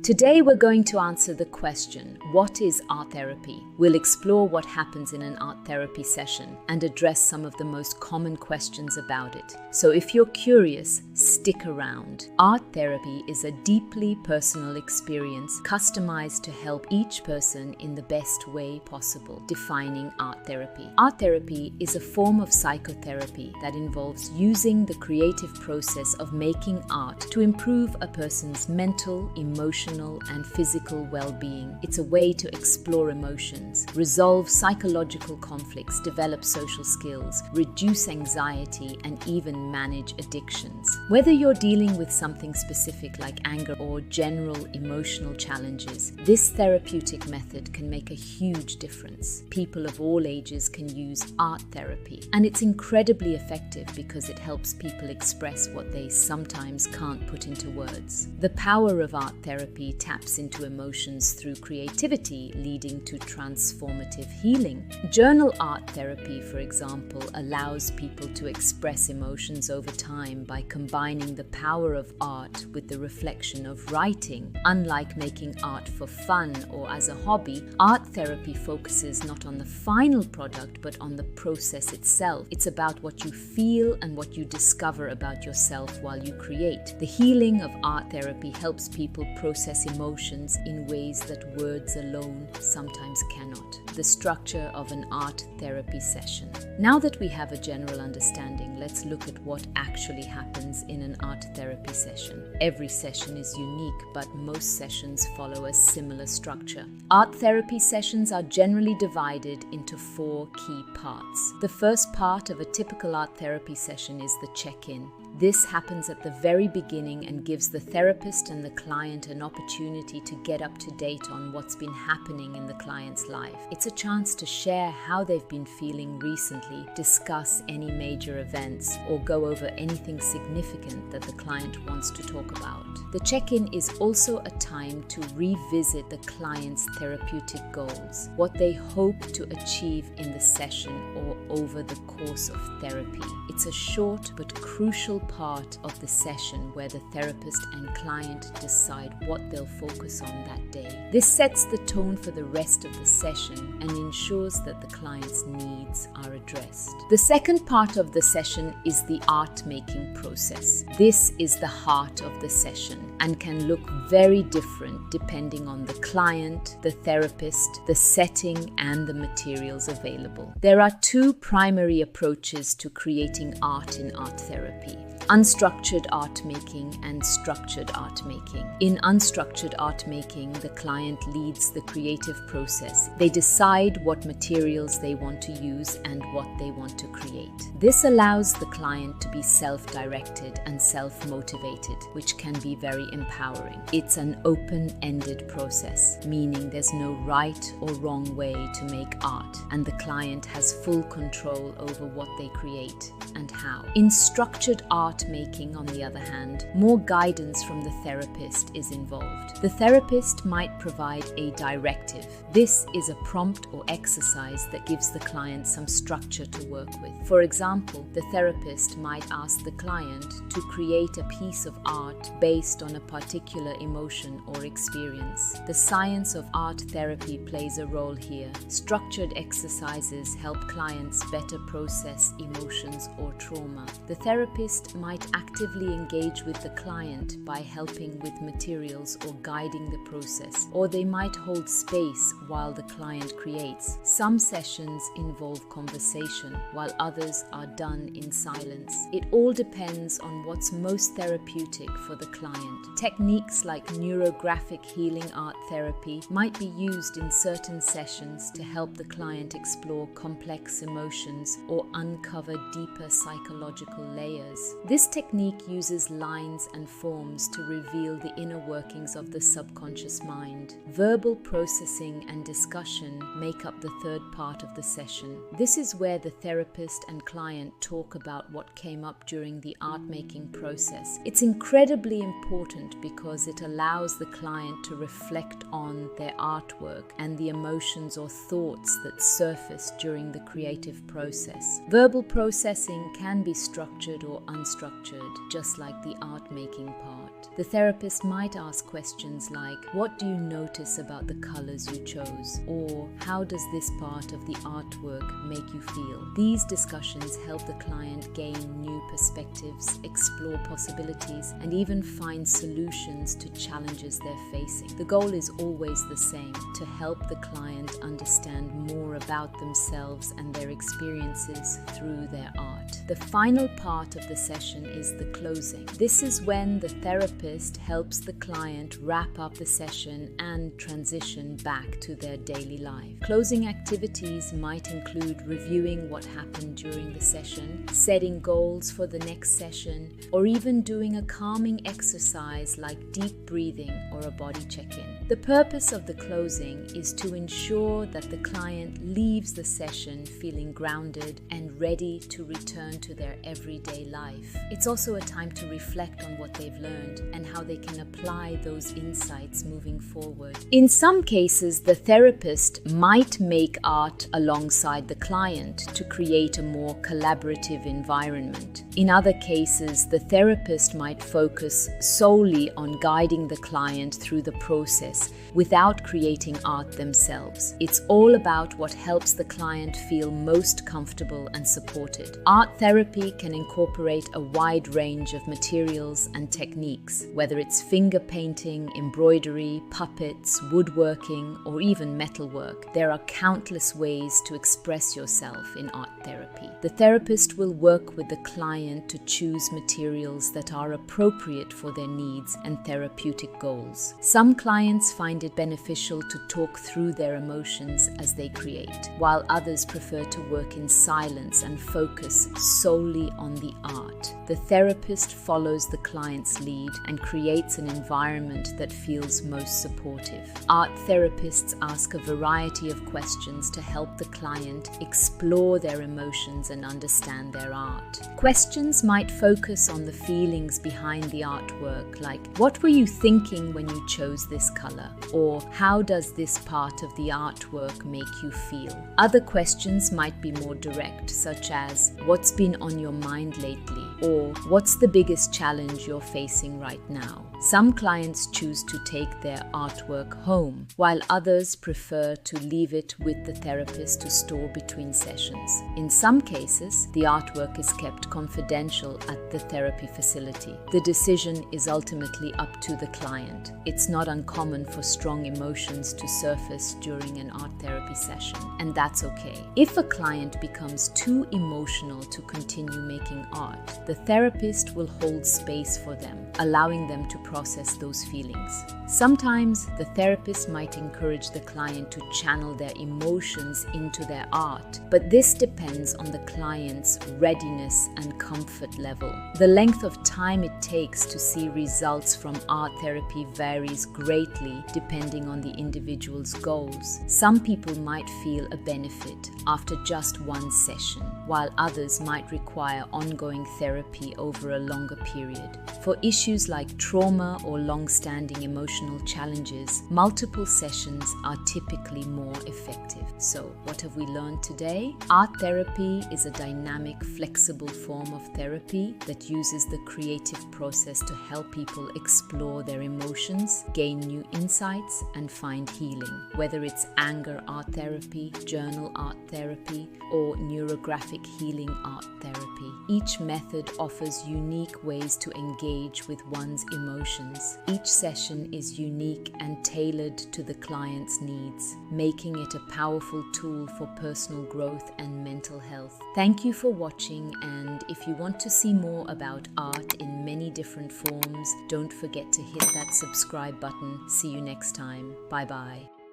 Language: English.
Today we're going to answer the question, what is art therapy? We'll explore what happens in an art therapy session and address some of the most common questions about it. So if you're curious, stick around. Art therapy is a deeply personal experience customized to help each person in the best way possible. Defining art therapy. Art therapy is a form of psychotherapy that involves using the creative process of making art to improve a person's mental, emotional, and physical well-being. It's a way to explore emotions, resolve psychological conflicts, develop social skills, reduce anxiety, and even manage addictions. Whether you're dealing with something specific like anger or general emotional challenges, this therapeutic method can make a huge difference. People of all ages can use art therapy, and it's incredibly effective because it helps people express what they sometimes can't put into words. The power of art therapy taps into emotions through creativity, leading to transformative healing. Journal art therapy, for example, allows people to express emotions over time by combining the power of art with the reflection of writing. Unlike making art for fun or as a hobby, art therapy focuses not on the final product but on the process itself. It's about what you feel and what you discover about yourself while you create. The healing of art therapy helps people process emotions in ways that words alone sometimes cannot. The structure of an art therapy session. Now that we have a general understanding, let's look at what actually happens in an art therapy session. Every session is unique, but most sessions follow a similar structure. Art therapy sessions are generally divided into 4 key parts. The first part of a typical art therapy session is the check-in. This happens at the very beginning and gives the therapist and the client an opportunity to get up to date on what's been happening in the client's life. It's a chance to share how they've been feeling recently, discuss any major events, or go over anything significant that the client wants to talk about. The check-in is also a time to revisit the client's therapeutic goals, what they hope to achieve in the session or over the course of therapy. It's a short but crucial part of the session where the therapist and client decide what they'll focus on that day. This sets the tone for the rest of the session and ensures that the client's needs are addressed. The second part of the session is the art-making process. This is the heart of the session and can look very different depending on the client, the therapist, the setting, and the materials available. There are 2 primary approaches to creating art in art therapy: unstructured art making and structured art making. In unstructured art making, the client leads the creative process. They decide what materials they want to use and what they want to create. This allows the client to be self-directed and self-motivated, which can be very empowering. It's an open-ended process, meaning there's no right or wrong way to make art, and the client has full control over what they create and how. In structured art making, on the other hand, more guidance from the therapist is involved. The therapist might provide a directive. This is a prompt or exercise that gives the client some structure to work with. For example, the therapist might ask the client to create a piece of art based on a particular emotion or experience. The science of art therapy plays a role here. Structured exercises help clients better process emotions or trauma. The therapist might actively engage with the client by helping with materials or guiding the process, or they might hold space while the client creates. Some sessions involve conversation, while others are done in silence. It all depends on what's most therapeutic for the client. Techniques like neurographic healing art therapy might be used in certain sessions to help the client explore complex emotions or uncover deeper psychological layers. This technique uses lines and forms to reveal the inner workings of the subconscious mind. Verbal processing and discussion make up the third part of the session. This is where the therapist and client talk about what came up during the art-making process. It's incredibly important because it allows the client to reflect on their artwork and the emotions or thoughts that surfaced during the creative process. Verbal processing can be structured or unstructured, just like the art-making part. art. The therapist might ask questions like, what do you notice about the colors you chose? Or how does this part of the artwork make you feel? These discussions help the client gain new perspectives, explore possibilities, and even find solutions to challenges they're facing. The goal is always the same: to help the client understand more about themselves and their experiences through their art. The final part of the session is the closing. This is when the therapist helps the client wrap up the session and transition back to their daily life. Closing activities might include reviewing what happened during the session, setting goals for the next session, or even doing a calming exercise like deep breathing or a body check-in. The purpose of the closing is to ensure that the client leaves the session feeling grounded and ready to return to their everyday life. It's also a time to reflect on what they've learned and how they can apply those insights moving forward. In some cases, the therapist might make art alongside the client to create a more collaborative environment. In other cases, the therapist might focus solely on guiding the client through the process without creating art themselves. It's all about what helps the client feel most comfortable and supported. Art therapy can incorporate a wide range of materials and techniques, whether it's finger painting, embroidery, puppets, woodworking, or even metalwork. There are countless ways to express yourself in art therapy. The therapist will work with the client to choose materials that are appropriate for their needs and therapeutic goals. Some clients find it beneficial to talk through their emotions as they create, while others prefer to work in silence and focus solely on the art. The therapist follows the client's lead and creates an environment that feels most supportive. Art therapists ask a variety of questions to help the client explore their emotions and understand their art. Questions might focus on the feelings behind the artwork, like, what were you thinking when you chose this color? Or how does this part of the artwork make you feel? Other questions might be more direct, such as, what's been on your mind lately? Or what's the biggest challenge you're facing right now? Some clients choose to take their artwork home, while others prefer to leave it with the therapist to store between sessions. In some cases, the artwork is kept confidential at the therapy facility. The decision is ultimately up to the client. It's not uncommon for strong emotions to surface during an art therapy session, and that's okay. If a client becomes too emotional to continue making art, the therapist will hold space for them, allowing them to process those feelings. Sometimes the therapist might encourage the client to channel their emotions into their art, but this depends on the client's readiness and comfort level. The length of time it takes to see results from art therapy varies greatly depending on the individual's goals. Some people might feel a benefit after just one session, while others might require ongoing therapy over a longer period. For issues like trauma or long-standing emotional challenges, multiple sessions are typically more effective. So, what have we learned today? Art therapy is a dynamic, flexible form of therapy that uses the creative process to help people explore their emotions, gain new insights, and find healing. Whether it's anger art therapy, journal art therapy, or neurographic healing art therapy, each method offers unique ways to engage with one's emotions. Each session is unique and tailored to the client's needs, making it a powerful tool for personal growth and mental health. Thank you for watching, and if you want to see more about art in many different forms, don't forget to hit that subscribe button. See you next time. Bye bye.